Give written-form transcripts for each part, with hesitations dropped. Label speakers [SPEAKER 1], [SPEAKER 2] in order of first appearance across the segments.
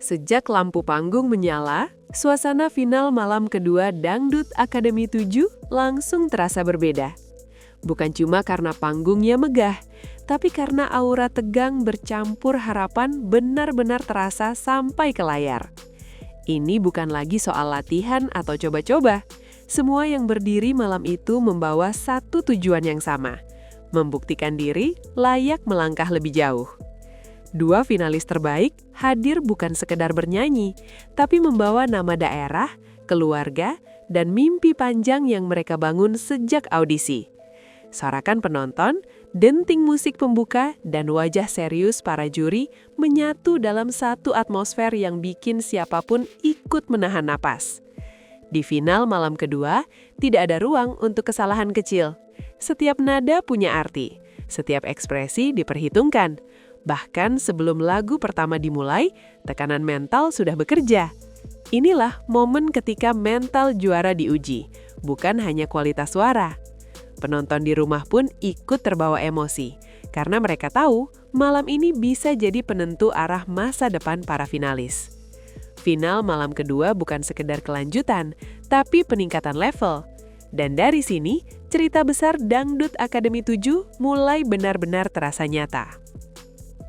[SPEAKER 1] Sejak lampu panggung menyala, suasana final malam kedua Dangdut Akademi 7 langsung terasa berbeda. Bukan cuma karena panggungnya megah, tapi karena aura tegang bercampur harapan benar-benar terasa sampai ke layar. Ini bukan lagi soal latihan atau coba-coba. Semua yang berdiri malam itu membawa satu tujuan yang sama, membuktikan diri layak melangkah lebih jauh. Dua finalis terbaik hadir bukan sekedar bernyanyi, tapi membawa nama daerah, keluarga, dan mimpi panjang yang mereka bangun sejak audisi. Sorakan penonton, denting musik pembuka, dan wajah serius para juri menyatu dalam satu atmosfer yang bikin siapapun ikut menahan napas. Di final malam kedua, tidak ada ruang untuk kesalahan kecil. Setiap nada punya arti, setiap ekspresi diperhitungkan. Bahkan sebelum lagu pertama dimulai, tekanan mental sudah bekerja. Inilah momen ketika mental juara diuji, bukan hanya kualitas suara. Penonton di rumah pun ikut terbawa emosi, karena mereka tahu malam ini bisa jadi penentu arah masa depan para finalis. Final malam kedua bukan sekedar kelanjutan, tapi peningkatan level. Dan dari sini, cerita besar Dangdut Akademi 7 mulai benar-benar terasa nyata.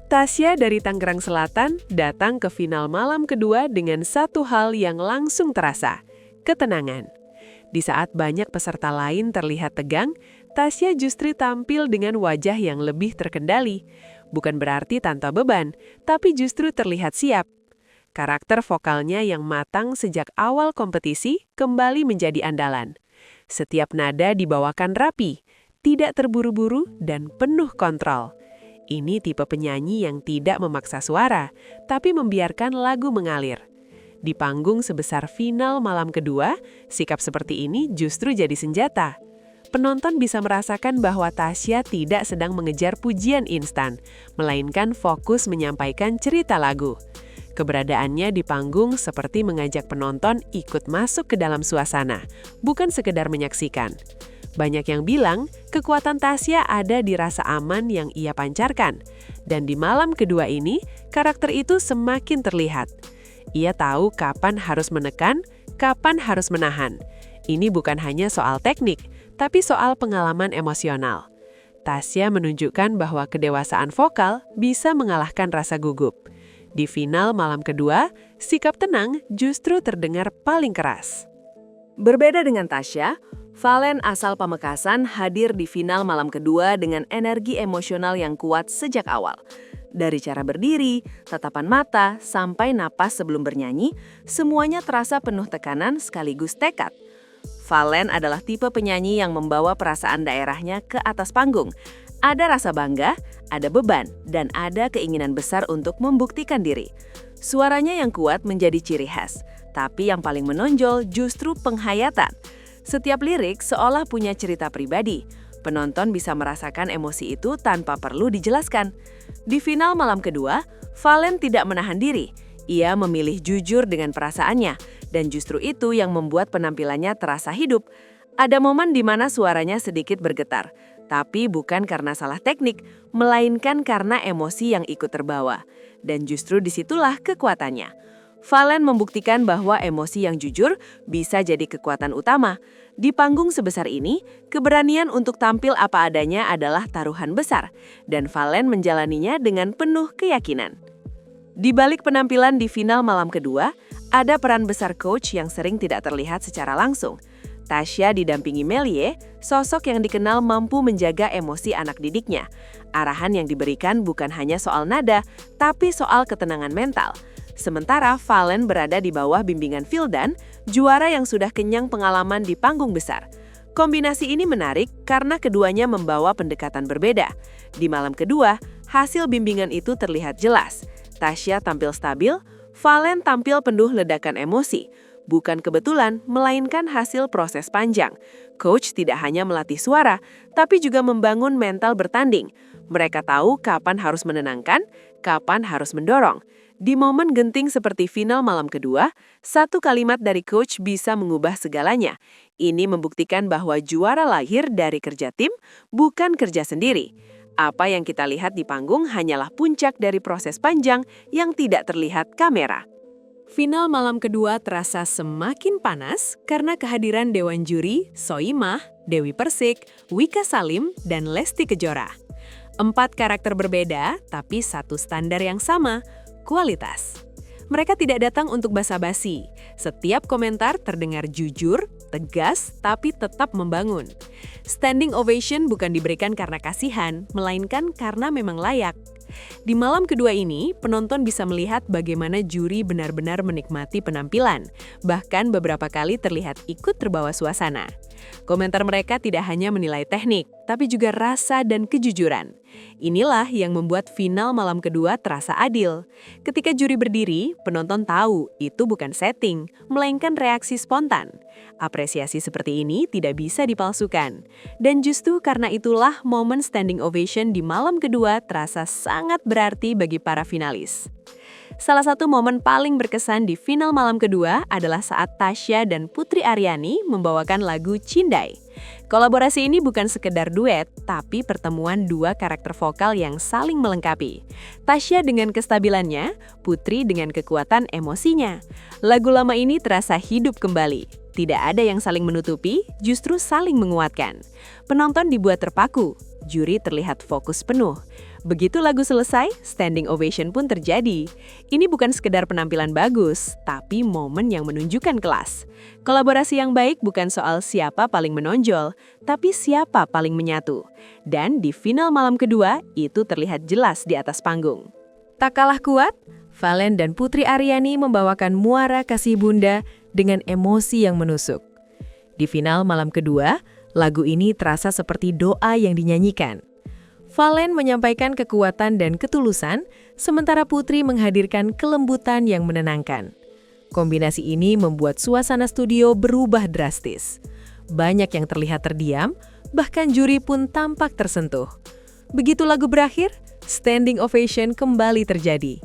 [SPEAKER 1] Tasya dari Tangerang Selatan datang ke final malam kedua dengan satu hal yang langsung terasa, ketenangan. Di saat banyak peserta lain terlihat tegang, Tasya justru tampil dengan wajah yang lebih terkendali. Bukan berarti tanpa beban, tapi justru terlihat siap. Karakter vokalnya yang matang sejak awal kompetisi kembali menjadi andalan. Setiap nada dibawakan rapi, tidak terburu-buru dan penuh kontrol. Ini tipe penyanyi yang tidak memaksa suara, tapi membiarkan lagu mengalir. Di panggung sebesar final malam kedua, sikap seperti ini justru jadi senjata. Penonton bisa merasakan bahwa Tasya tidak sedang mengejar pujian instan, melainkan fokus menyampaikan cerita lagu. Keberadaannya di panggung seperti mengajak penonton ikut masuk ke dalam suasana, bukan sekedar menyaksikan. Banyak yang bilang kekuatan Tasya ada di rasa aman yang ia pancarkan. Dan di malam kedua ini, karakter itu semakin terlihat. Ia tahu kapan harus menekan, kapan harus menahan. Ini bukan hanya soal teknik, tapi soal pengalaman emosional. Tasya menunjukkan bahwa kedewasaan vokal bisa mengalahkan rasa gugup. Di final malam kedua, sikap tenang justru terdengar paling keras. Berbeda dengan Tasya, Valen asal Pamekasan hadir di final malam kedua dengan energi emosional yang kuat sejak awal. Dari cara berdiri, tatapan mata, sampai napas sebelum bernyanyi, semuanya terasa penuh tekanan sekaligus tekad. Valen adalah tipe penyanyi yang membawa perasaan daerahnya ke atas panggung. Ada rasa bangga, ada beban, dan ada keinginan besar untuk membuktikan diri. Suaranya yang kuat menjadi ciri khas, tapi yang paling menonjol justru penghayatan. Setiap lirik seolah punya cerita pribadi. Penonton bisa merasakan emosi itu tanpa perlu dijelaskan. Di final malam kedua, Valen tidak menahan diri. Ia memilih jujur dengan perasaannya, dan justru itu yang membuat penampilannya terasa hidup. Ada momen di mana suaranya sedikit bergetar, tapi bukan karena salah teknik, melainkan karena emosi yang ikut terbawa. Dan justru disitulah kekuatannya. Valen membuktikan bahwa emosi yang jujur bisa jadi kekuatan utama. Di panggung sebesar ini, keberanian untuk tampil apa adanya adalah taruhan besar, dan Valen menjalaninya dengan penuh keyakinan. Di balik penampilan di final malam kedua, ada peran besar coach yang sering tidak terlihat secara langsung. Tasya didampingi Melie, sosok yang dikenal mampu menjaga emosi anak didiknya. Arahan yang diberikan bukan hanya soal nada, tapi soal ketenangan mental. Sementara Valen berada di bawah bimbingan Vildan, juara yang sudah kenyang pengalaman di panggung besar. Kombinasi ini menarik karena keduanya membawa pendekatan berbeda. Di malam kedua, hasil bimbingan itu terlihat jelas. Tasya tampil stabil, Valen tampil penuh ledakan emosi. Bukan kebetulan, melainkan hasil proses panjang. Coach tidak hanya melatih suara, tapi juga membangun mental bertanding. Mereka tahu kapan harus menenangkan, kapan harus mendorong. Di momen genting seperti final malam kedua, satu kalimat dari coach bisa mengubah segalanya. Ini membuktikan bahwa juara lahir dari kerja tim, bukan kerja sendiri. Apa yang kita lihat di panggung hanyalah puncak dari proses panjang yang tidak terlihat kamera. Final malam kedua terasa semakin panas karena kehadiran Dewan Juri, Soimah, Dewi Persik, Wika Salim, dan Lesti Kejora. 4 karakter berbeda, tapi satu standar yang sama, kualitas. Mereka tidak datang untuk basa-basi. Setiap komentar terdengar jujur, tegas, tapi tetap membangun. Standing ovation bukan diberikan karena kasihan, melainkan karena memang layak. Di malam kedua ini, penonton bisa melihat bagaimana juri benar-benar menikmati penampilan, bahkan beberapa kali terlihat ikut terbawa suasana. Komentar mereka tidak hanya menilai teknik, tapi juga rasa dan kejujuran. Inilah yang membuat final malam kedua terasa adil. Ketika juri berdiri, penonton tahu itu bukan setting, melainkan reaksi spontan. Apresiasi seperti ini tidak bisa dipalsukan. Dan justru karena itulah momen standing ovation di malam kedua terasa sangat berarti bagi para finalis. Salah satu momen paling berkesan di final malam kedua adalah saat Tasya dan Putri Aryani membawakan lagu Cindai. Kolaborasi ini bukan sekedar duet, tapi pertemuan 2 karakter vokal yang saling melengkapi. Tasya dengan kestabilannya, Putri dengan kekuatan emosinya. Lagu lama ini terasa hidup kembali. Tidak ada yang saling menutupi, justru saling menguatkan. Penonton dibuat terpaku, juri terlihat fokus penuh. Begitu lagu selesai, standing ovation pun terjadi. Ini bukan sekedar penampilan bagus, tapi momen yang menunjukkan kelas. Kolaborasi yang baik bukan soal siapa paling menonjol, tapi siapa paling menyatu. Dan di final malam kedua, itu terlihat jelas di atas panggung. Tak kalah kuat, Valen dan Putri Aryani membawakan Muara Kasih Bunda dengan emosi yang menusuk. Di final malam kedua, lagu ini terasa seperti doa yang dinyanyikan. Valen menyampaikan kekuatan dan ketulusan, sementara Putri menghadirkan kelembutan yang menenangkan. Kombinasi ini membuat suasana studio berubah drastis. Banyak yang terlihat terdiam, bahkan juri pun tampak tersentuh. Begitu lagu berakhir, standing ovation kembali terjadi.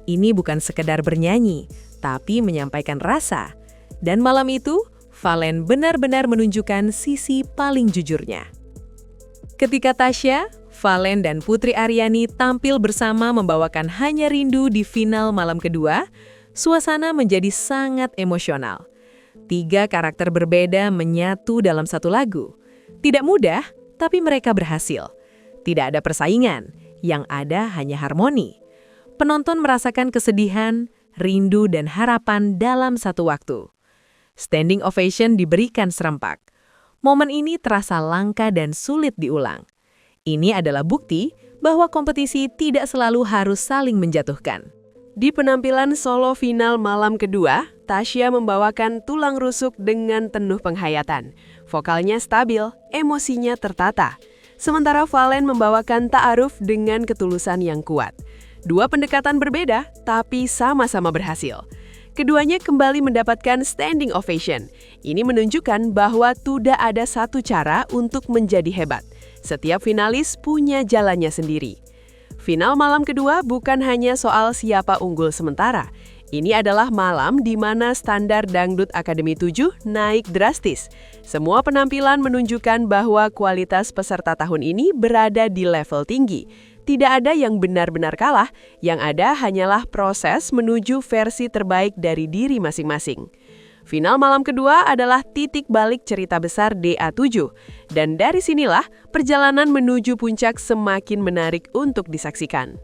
[SPEAKER 1] Ini bukan sekedar bernyanyi, tapi menyampaikan rasa. Dan malam itu, Valen benar-benar menunjukkan sisi paling jujurnya. Ketika Tasya, Valen dan Putri Aryani tampil bersama membawakan Hanya Rindu di final malam kedua, suasana menjadi sangat emosional. 3 karakter berbeda menyatu dalam satu lagu. Tidak mudah, tapi mereka berhasil. Tidak ada persaingan, yang ada hanya harmoni. Penonton merasakan kesedihan, rindu, dan harapan dalam satu waktu. Standing ovation diberikan serempak. Momen ini terasa langka dan sulit diulang. Ini adalah bukti bahwa kompetisi tidak selalu harus saling menjatuhkan. Di penampilan solo final malam kedua, Tasya membawakan Tulang Rusuk dengan penuh penghayatan. Vokalnya stabil, emosinya tertata. Sementara Valen membawakan Ta'aruf dengan ketulusan yang kuat. 2 pendekatan berbeda, tapi sama-sama berhasil. Keduanya kembali mendapatkan standing ovation. Ini menunjukkan bahwa tidak ada satu cara untuk menjadi hebat. Setiap finalis punya jalannya sendiri. Final malam kedua bukan hanya soal siapa unggul sementara. Ini adalah malam di mana standar Dangdut Akademi 7 naik drastis. Semua penampilan menunjukkan bahwa kualitas peserta tahun ini berada di level tinggi. Tidak ada yang benar-benar kalah, yang ada hanyalah proses menuju versi terbaik dari diri masing-masing. Final malam kedua adalah titik balik cerita besar DA7. Dan dari sinilah perjalanan menuju puncak semakin menarik untuk disaksikan.